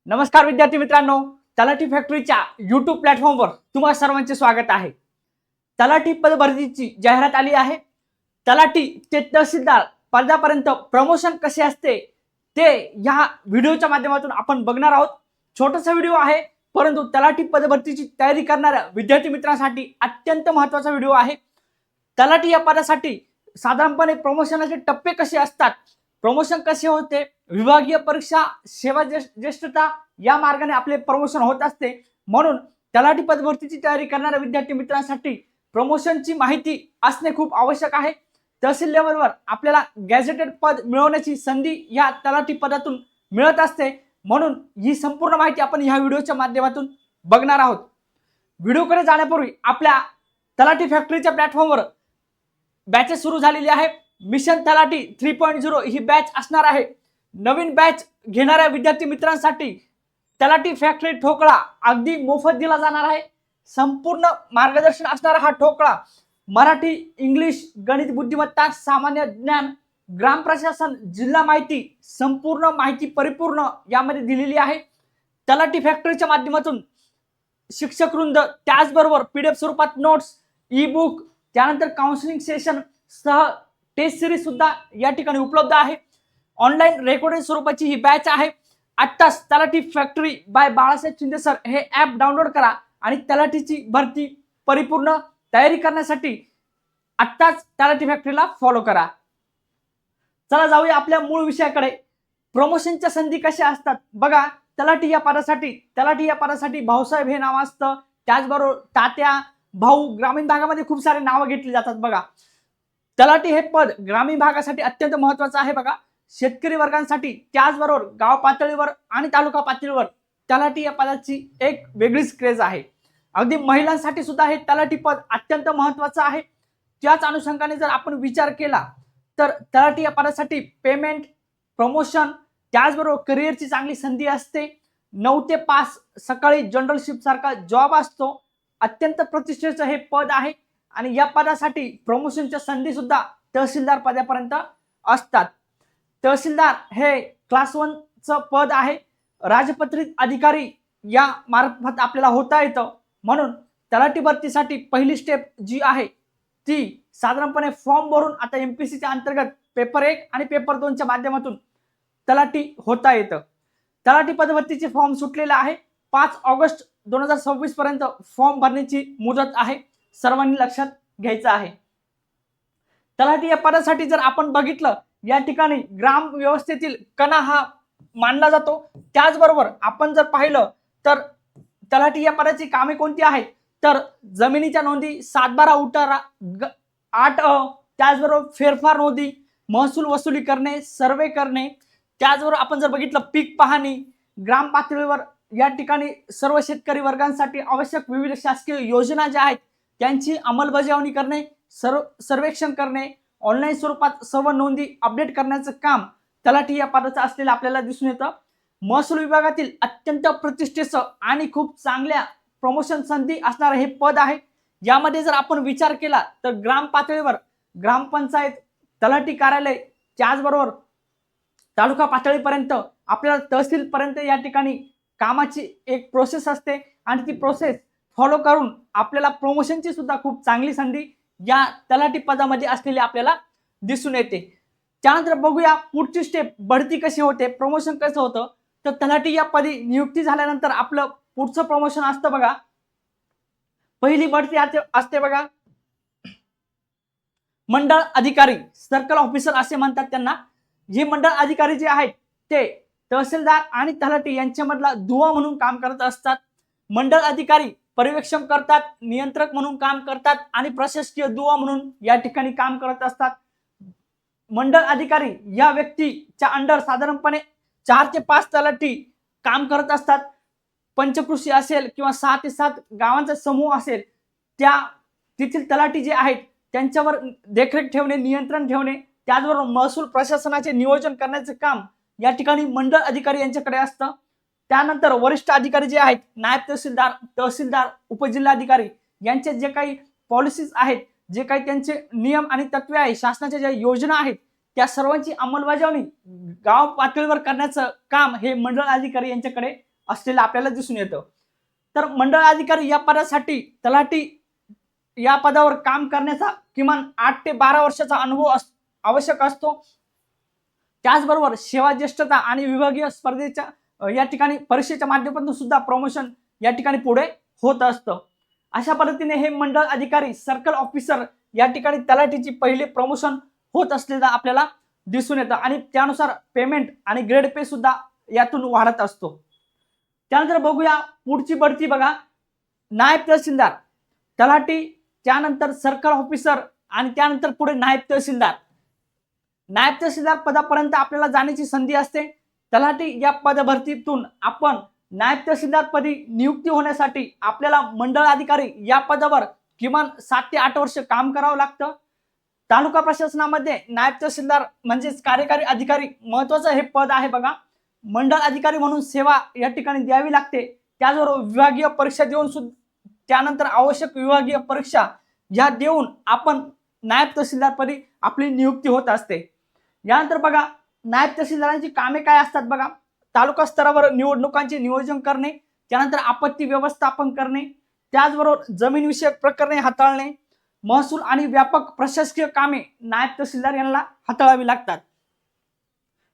नमस्कार विद्यार्थी मित्रांनो, तलाठी फॅक्टरीच्या YouTube प्लॅटफॉर्मवर तुम्हा सर्वांचे स्वागत आहे। तलाठी पदभरतीची जाहिरात आली आहे। तलाठी ते तहसीलदार पदापर्यंत प्रमोशन कसे असते ते या व्हिडिओच्या माध्यमातून आपण बघणार आहोत। छोटासा व्हिडिओ आहे, परंतु तलाठी पदभरतीची तयारी करणाऱ्या विद्यार्थी मित्रांसाठी अत्यंत महत्त्वाचा व्हिडिओ आहे। तलाठी या पदासाठी साधारणपणे प्रमोशनाचे टप्पे कसे असतात, प्रमोशन कसे होते, विभागीय परीक्षा, सेवा ज्येष्ठता या मार्गाने आपले प्रमोशन होत असते। म्हणून तलाठी पदभरतीची तयारी करणाऱ्या विद्यार्थी मित्रांसाठी प्रमोशनची माहिती असणे खूप आवश्यक आहे। तहसील लेवलवर आपल्याला गॅझेटेड पद मिळवण्याची संधी या तलाठी पदातून मिळत असते। म्हणून ही संपूर्ण माहिती आपण ह्या व्हिडिओच्या माध्यमातून बघणार आहोत। व्हिडिओकडे जाण्यापूर्वी आपल्या तलाठी फॅक्टरीच्या प्लॅटफॉर्मवर बॅचेस सुरू झालेली आहे। मिशन तलाठी 3.0 ही बॅच असणार आहे। नवीन बॅच घेणाऱ्या विद्यार्थी मित्रांसाठी तलाठी फॅक्टरी ठोकळा अगदी मोफत दिला जाणार आहे। संपूर्ण मार्गदर्शन असणारा हा ठोकळा मराठी, इंग्लिश, गणित बुद्धिमत्ता, सामान्य ज्ञान, ग्राम प्रशासन, जिल्हा माहिती, संपूर्ण माहिती परिपूर्ण यामध्ये दिलेली आहे। तलाठी फॅक्टरीच्या माध्यमातून शिक्षक वृंद, त्याचबरोबर PDF स्वरूपात नोट्स, ई बुक, त्यानंतर काउन्सिलिंग सेशन सह टेस्ट सिरीज सुद्धा या ठिकाणी उपलब्ध आहे। ऑनलाईन रेकॉर्डिंग स्वरूपाची ही बॅच आहे। आत्ताच तलाठी factory by Balasaheb Shinde sir हे ॲप डाउनलोड करा आणि तलाठीची भरती परिपूर्ण तयारी करण्यासाठी आत्ताच तलाठी फॅक्टरीला फॉलो करा। चला जाऊया आपल्या मूळ विषयाकडे। प्रमोशनच्या संधी कशा असतात बघा। तलाठी या पदासाठी भाऊसाहेब हे नाव असतं, त्याचबरोबर तात्या, भाऊ, ग्रामीण भागामध्ये खूप सारे नावं घेतली जातात बघा। तलाठी हे पद ग्रामीण भागासाठी अत्यंत महत्त्वाचं आहे बघा। शेतकरी वर्गांसाठी, त्याचबरोबर गाव पातळीवर आणि तालुका पातळीवर तलाठी या पदाची एक वेगळीच क्रेज आहे। अगदी महिलांसाठी सुद्धा हे तलाठी पद अत्यंत महत्त्वाचं आहे। त्याच अनुषंगाने जर आपण विचार केला तर तलाठी या पदासाठी पेमेंट, प्रमोशन, त्याचबरोबर करिअरची चांगली संधी असते। 9 ते 5 सकाळी जनरल शिफ्ट सारखा जॉब असतो। अत्यंत प्रतिष्ठेचं हे पद आहे आणि या पदासाठी प्रमोशनच्या संधी सुद्धा तहसीलदार पदापर्यंत असतात। तहसीलदार हे क्लास 1 चं पद आहे। राजपत्रित अधिकारी या मार्फत आपल्याला होता येतं। म्हणून तलाठी भरतीसाठी पहिली स्टेप जी आहे ती साधारणपणे फॉर्म भरून आता MPSC च्या अंतर्गत पेपर 1 आणि पेपर 2 च्या माध्यमातून तलाठी होता येतं। तलाठी पदभरतीचे फॉर्म सुटलेला आहे। 5 ऑगस्ट 2026 पर्यंत फॉर्म भरण्याची मुदत आहे, सर्वांनी लक्षात घ्यायचं आहे। तलाठी या पदासाठी जर आपण बघितलं, या ठिकाणी ग्राम व्यवस्थेतील कणा हा मानला जातो। त्याचबरोबर आपण जर पाहिलं तर तलाठी या पदाची कामे कोणती आहेत तर जमिनीच्या नोंदी, 7/12 उतारा, 8 त्याचबरोबर फेरफार नोंदी, महसूल वसुली करणे, सर्वे करणे, त्याचबरोबर आपण जर बघितलं पीक पाहणी, ग्राम पातळीवर या ठिकाणी सर्व शेतकरी वर्गांसाठी आवश्यक विविध शासकीय योजना ज्या आहेत त्यांची अंमलबजावणी करणे, सर्वेक्षण करणे, ऑनलाईन स्वरूपात सर्व नोंदी अपडेट करण्याचं काम तलाठी या पदाचं असलेलं आपल्याला दिसून येतं। महसूल विभागातील अत्यंत प्रतिष्ठेचं आणि खूप चांगल्या प्रमोशन संधी असणारं हे पद आहे। यामध्ये जर आपण विचार केला तर ग्राम पातळीवर ग्रामपंचायत, तलाठी कार्यालय, त्याचबरोबर तालुका पातळीपर्यंत आपल्याला तहसील पर्यंत या ठिकाणी कामाची एक प्रोसेस असते आणि ती प्रोसेस फॉलो करून आपल्याला प्रमोशनची सुद्धा खूप चांगली संधी या तलाठी पदामध्ये असलेली आपल्याला दिसून येते। त्यानंतर बघूया पुढची स्टेप, बढती कशी होते, प्रमोशन कसं होतं। तर तलाठी या पदी नियुक्ती झाल्यानंतर आपलं पुढचं प्रमोशन असतं बघा। पहिली बढती असते बघा मंडळ अधिकारी, सर्कल ऑफिसर असे म्हणतात त्यांना। हे मंडळ अधिकारी जे आहेत ते तहसीलदार आणि तलाठी यांच्यामधला दुवा म्हणून काम करत असतात। मंडळ अधिकारी पर्यवेक्षण करतात, नियंत्रक म्हणून काम करतात आणि प्रशासकीय दुवा म्हणून या ठिकाणी काम करत असतात। मंडळ अधिकारी या व्यक्तीच्या अंडर साधारणपणे 4 ते 5 तलाठी काम करत असतात। पंचकृषी असेल किंवा 6 ते 7 गावांचा समूह असेल, त्या तेथील तलाठी जे आहेत त्यांच्यावर देखरेख ठेवणे, नियंत्रण ठेवणे, त्याचबरोबर महसूल प्रशासनाचे नियोजन करण्याचे काम या ठिकाणी मंडळ अधिकारी यांच्याकडे असतं। त्यानंतर वरिष्ठ अधिकारी जे आहेत, नायब तहसीलदार, तहसीलदार, उपजिल्हाधिकारी यांचे जे काही पॉलिसीज आहेत, जे काही त्यांचे नियम आणि तत्वे आहेत, शासनाच्या ज्या योजना आहेत त्या सर्वांची अंमलबजावणी गाव पातळीवर करण्याचं काम हे मंडळ अधिकारी यांच्याकडे असलेलं आपल्याला दिसून येतं. तर मंडळ अधिकारी या पदासाठी तलाठी या पदावर काम करण्याचा किमान 8 ते 12 वर्षाचा अनुभव आवश्यक असतो. त्याचबरोबर सेवा ज्येष्ठता आणि विभागीय स्पर्धेच्या या ठिकाणी परीक्षेच्या माध्यमातून सुद्धा प्रमोशन या ठिकाणी पुढे होत असतं. अशा पद्धतीने हे मंडळ अधिकारी सर्कल ऑफिसर या ठिकाणी तलाठीची पहिली प्रमोशन होत असलेलं आपल्याला दिसून येतं आणि त्यानुसार पेमेंट आणि ग्रेड पे सुद्धा यातून वाढत असतो. त्यानंतर बघूया पुढची बढती बघा. नायब तहसीलदार, तलाठी, त्यानंतर सर्कल ऑफिसर आणि त्यानंतर पुढे नायब तहसीलदार. नायब तहसीलदार पदापर्यंत आपल्याला जाण्याची संधी असते. तलाठी या पदभरतीतून आपण नायब तहसीलदार पदी नियुक्ती होण्यासाठी आपल्याला मंडळ अधिकारी या पदावर किमान 7 ते 8 वर्ष काम करावं लागतं. तालुका प्रशासनामध्ये नायब तहसीलदार म्हणजेच कार्यकारी अधिकारी महत्वाचं हे पद आहे बघा. मंडळ अधिकारी म्हणून सेवा या ठिकाणी द्यावी लागते. त्याचबरोबर विभागीय परीक्षा देऊन सुद्धा त्यानंतर आवश्यक विभागीय परीक्षा या देऊन आपण नायब तहसीलदार पदी आपली नियुक्ती होत असते. यानंतर बघा नायब तहसीलदारांची कामे काय असतात बघा. तालुका स्तरावर निवडणुकांचे नियोजन करणे, त्यानंतर आपत्ती व्यवस्थापन करणे, त्याचबरोबर जमीन विषयक प्रकरणे हाताळणे, महसूल आणि व्यापक प्रशासकीय कामे नायब तहसीलदार यांना हाताळावी लागतात.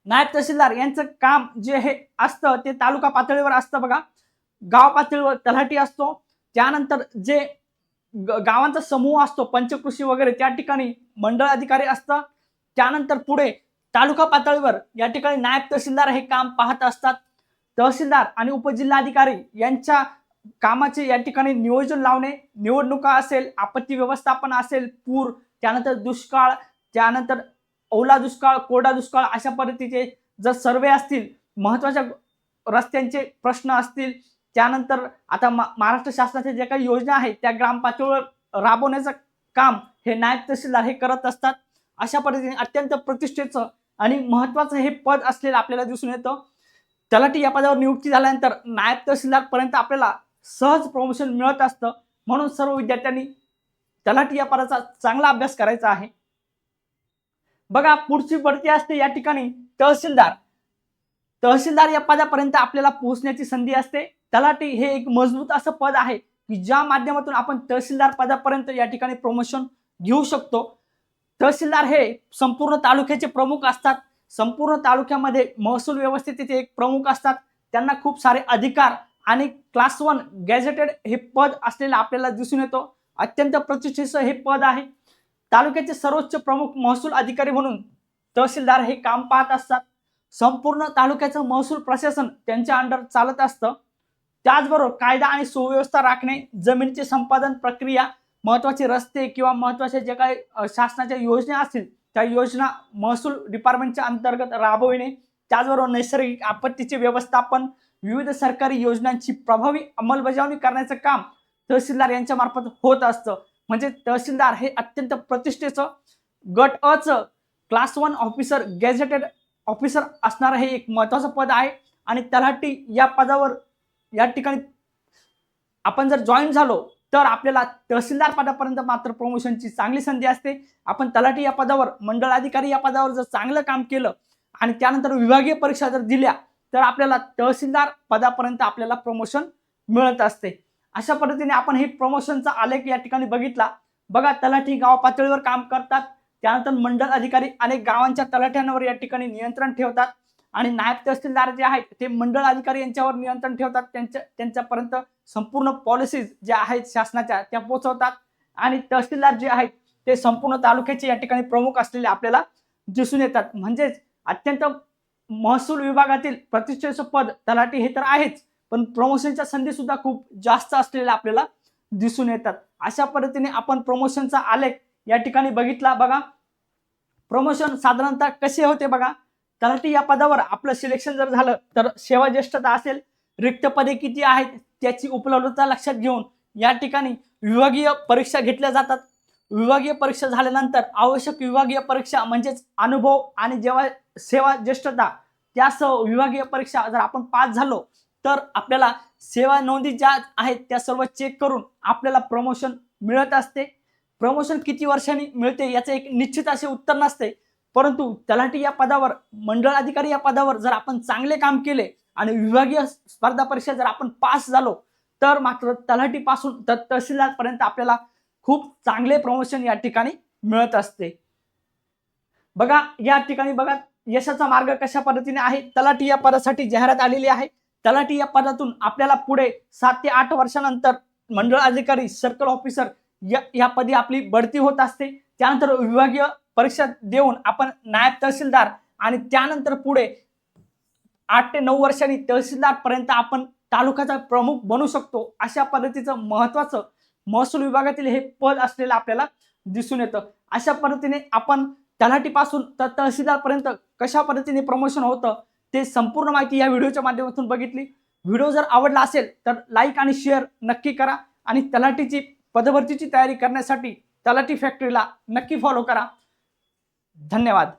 नायब तहसीलदार यांचं काम जे हे असतं ते तालुका पातळीवर असतं बघा. गाव पातळीवर तलाठी असतो. त्यानंतर जे गावांचा समूह असतो पंचकृषी वगैरे त्या ठिकाणी मंडळ अधिकारी असतं. त्यानंतर पुढे तालुका पातळीवर या ठिकाणी नायब तहसीलदार हे काम पाहत असतात. तहसीलदार आणि उपजिल्हाधिकारी यांच्या कामाचे या ठिकाणी नियोजन लावणे, निवडणुका असेल, आपत्ती व्यवस्थापन असेल, पूर, त्यानंतर दुष्काळ, त्यानंतर ओला दुष्काळ, कोरडा दुष्काळ अशा पद्धतीचे जर सर्वे असतील, महत्त्वाच्या रस्त्यांचे प्रश्न असतील, त्यानंतर आता महाराष्ट्र शासनाच्या ज्या काही योजना आहेत त्या ग्राम पातळीवर राबवण्याचं काम हे नायब तहसीलदार हे करत असतात. अशा पद्धतीने अत्यंत प्रतिष्ठेचं आणि महत्त्वाचं हे पद असलेलं आपल्याला दिसून येतं. तलाठी या पदावर नियुक्ती झाल्यानंतर नायब तहसीलदार पर्यंत आपल्याला सहज प्रमोशन मिळत असतं. म्हणून सर्व विद्यार्थ्यांनी तलाठी या पदाचा चांगला अभ्यास करायचा आहे. बघा पुढची बढती असते या ठिकाणी तहसीलदार. तहसीलदार या पदापर्यंत आपल्याला पोहोचण्याची संधी असते. तलाठी हे एक मजबूत असं पद आहे की ज्या माध्यमातून आपण तहसीलदार पदापर्यंत या ठिकाणी प्रमोशन घेऊ शकतो. तहसीलदार हे संपूर्ण तालुक्याचे प्रमुख असतात. संपूर्ण तालुक्यामध्ये महसूल व्यवस्थेचे एक प्रमुख असतात. त्यांना खूप सारे अधिकार आणि क्लास 1 गॅझेटेड हे पद असलेलं आपल्याला दिसून येतो. अत्यंत प्रतिष्ठेचं हे पद आहे. तालुक्याचे सर्वोच्च प्रमुख महसूल अधिकारी म्हणून तहसीलदार हे काम पाहत असतात. संपूर्ण तालुक्याचं महसूल प्रशासन त्यांच्या अंडर चालत असतं. त्याचबरोबर कायदा आणि सुव्यवस्था राखणे, जमिनीचे संपादन प्रक्रिया, महत्त्वाचे रस्ते किंवा महत्त्वाच्या जे काही शासनाच्या योजना असतील त्या योजना महसूल डिपार्टमेंटच्या अंतर्गत राबविणे, त्याचबरोबर नैसर्गिक आपत्तीचे व्यवस्थापन, विविध सरकारी योजनांची प्रभावी अंमलबजावणी करण्याचं काम तहसीलदार यांच्या मार्फत होत असतं. म्हणजे तहसीलदार हे अत्यंत प्रतिष्ठेचं गट अचं क्लास 1 ऑफिसर गॅझेटेड ऑफिसर असणारं हे एक महत्त्वाचं पद आहे. आणि तलाठी या पदावर या ठिकाणी आपण जर जॉईन झालो तर आपल्याला तहसीलदार पदापर्यंत मात्र प्रमोशनची चांगली संधी असते. आपण तलाठी या पदावर, मंडळ अधिकारी या पदावर जर चांगलं काम केलं आणि त्यानंतर विभागीय परीक्षा जर दिल्या तर आपल्याला तहसीलदार पदापर्यंत आपल्याला प्रमोशन मिळत असते. अशा पद्धतीने आपण हे प्रमोशनचा आलेख या ठिकाणी बघितला. बघा तलाठी गाव पातळीवर काम करतात. त्यानंतर मंडळ अधिकारी अनेक गावांच्या तलाठ्यांवर या ठिकाणी नियंत्रण ठेवतात आणि नायब तहसीलदार जे आहेत ते मंडळ अधिकारी यांच्यावर नियंत्रण ठेवतात. त्यांच्यापर्यंत संपूर्ण पॉलिसीज ज्या आहेत शासनाच्या त्या पोहोचवतात. आणि तहसीलदार जे आहेत ते संपूर्ण तालुक्याचे या ठिकाणी प्रमुख असलेले आपल्याला दिसून येतात. म्हणजेच अत्यंत महसूल विभागातील प्रतिष्ठेचं पद तलाठी हे तर आहेच, पण प्रमोशनच्या संधी सुद्धा खूप जास्त असलेल्या आपल्याला दिसून येतात. अशा पद्धतीने आपण प्रमोशनचा आलेख या ठिकाणी बघितला. बघा प्रमोशन साधारणतः कसे होते बघा. तलाठी या पदावर आपलं सिलेक्शन जर झालं तर सेवा ज्येष्ठता असेल, रिक्त पदे किती आहेत त्याची उपलब्धता लक्षात घेऊन या ठिकाणी विभागीय परीक्षा घेतल्या जातात. विभागीय परीक्षा झाल्यानंतर आवश्यक विभागीय परीक्षा म्हणजेच अनुभव आणि जेव्हा सेवा ज्येष्ठता त्यासह विभागीय परीक्षा जर आपण पास झालो तर आपल्याला सेवा नोंदी ज्या आहेत त्या सर्व चेक करून आपल्याला प्रमोशन मिळत असते. प्रमोशन किती वर्षांनी मिळते याचं एक निश्चित असे उत्तर नसते, परंतु तलाठी या पदावर, मंडळ अधिकारी या पदावर जर आपण चांगले काम केले आणि विभागीय स्पर्धा परीक्षा जर आपण पास झालो तर मात्र तलाठीपासून तर तहसीलदार पर्यंत आपल्याला खूप चांगले प्रमोशन या ठिकाणी मिळत असते। बघा या ठिकाणी बघा यशाचा मार्ग कशा पद्धतीने आहे। तलाठी या पदासाठी जाहिरात आलेली आहे। तलाठी या पदातून आपल्याला पुढे 7 ते 8 वर्षानंतर मंडळ अधिकारी, सर्कल ऑफिसर या पदी आपली बढती होत असते। त्यानंतर विभागीय परीक्षा देऊन आपण नायब तहसीलदार आणि त्यानंतर पुढे 8 ते 9 वर्षांनी तहसीलदार पर्यंत आपण तालुक्याचा प्रमुख बनू शकतो। अशा पद्धतीचं महत्त्वाचं महसूल विभागातील हे पद असलेलं आपल्याला दिसून येतं। अशा पद्धतीने आपण तलाठीपासून तर तहसीलदार पर्यंत कशा पद्धतीने प्रमोशन होतं ते संपूर्ण माहिती या व्हिडिओच्या माध्यमातून बघितली। व्हिडिओ जर आवडला असेल तर लाईक आणि शेअर नक्की करा आणि तलाठीची पदभरतीची तयारी करण्यासाठी तलाठी फॅक्टरीला नक्की फॉलो करा। धन्यवाद।